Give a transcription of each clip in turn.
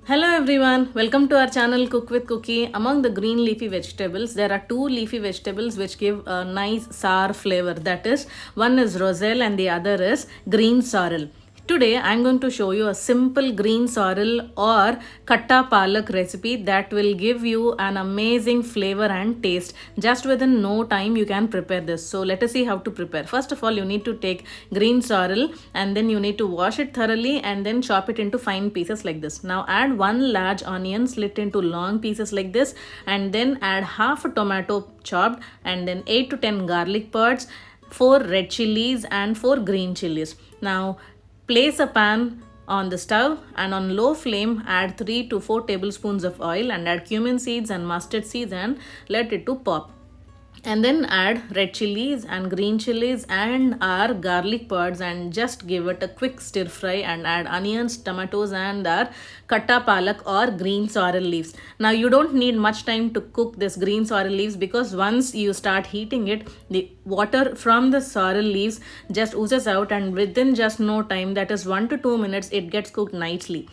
Hello everyone, welcome to our channel Cook with Cookie. Among the green leafy vegetables, there are two leafy vegetables which give a nice sour flavor. That is, one is roselle and the other is green sorrel. Today I am going to show you a simple green sorrel or Khatta Palak recipe that will give you an amazing flavor and taste. Just within no time you can prepare this. So let us see how to prepare. First of all, you need to take green sorrel and then you need to wash it thoroughly and then chop it into fine pieces like this. Now add one large onion slit into long pieces like this, and then add half a tomato chopped, and then 8 to 10 garlic pods, 4 red chilies and 4 green chilies. Now place a pan on the stove and on low flame add 3 to 4 tablespoons of oil and add cumin seeds and mustard seeds and let it to pop. And then add red chilies and green chilies and our garlic pods and just give it a quick stir fry and add onions, tomatoes and our Khatta Palak or green sorrel leaves. Now you don't need much time to cook this green sorrel leaves, because once you start heating it, the water from the sorrel leaves just oozes out, and within just no time, that is 1 to 2 minutes, it gets cooked nicely.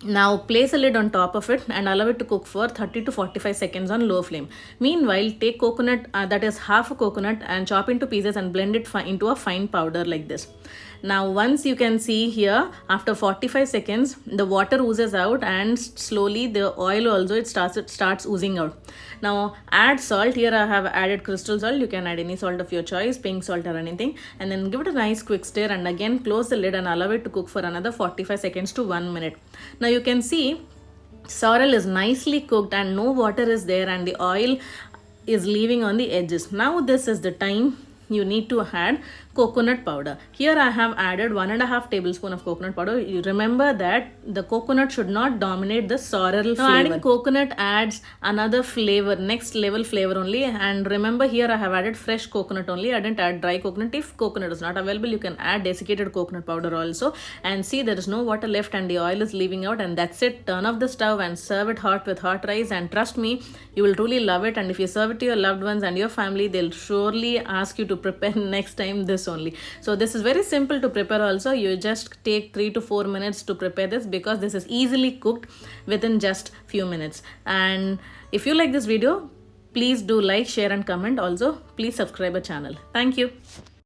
Now place a lid on top of it and allow it to cook for 30 to 45 seconds on low flame. Meanwhile, take coconut, that is half a coconut, and chop into pieces and blend it into a fine powder like this. Now once you can see here, after 45 seconds, the water oozes out and slowly the oil also it starts oozing out. Now add salt. Here I have added crystal salt. You can add any salt of your choice, pink salt or anything, and then give it a nice quick stir and again close the lid and allow it to cook for another 45 seconds to 1 minute. Now you can see sorrel is nicely cooked and no water is there and the oil is leaving on the edges. Now this is the time you need to add coconut powder. Here I have added 1.5 tablespoon of coconut powder. You remember that the coconut should not dominate the sorrel flavor. Adding coconut adds another flavor, next level flavor only. And remember, here I have added fresh coconut only. I didn't add dry coconut. If coconut is not available, you can add desiccated coconut powder also. And see, there is no water left and the oil is leaving out, and that's it. Turn off the stove and serve it hot with hot rice, and trust me, you will truly love it. And if you serve it to your loved ones and your family, they'll surely ask you to prepare next time this only. So this is very simple to prepare also. You just take 3 to 4 minutes to prepare this, because this is easily cooked within just few minutes. And if you like this video, please do like, share and comment. Also please subscribe our channel. Thank you.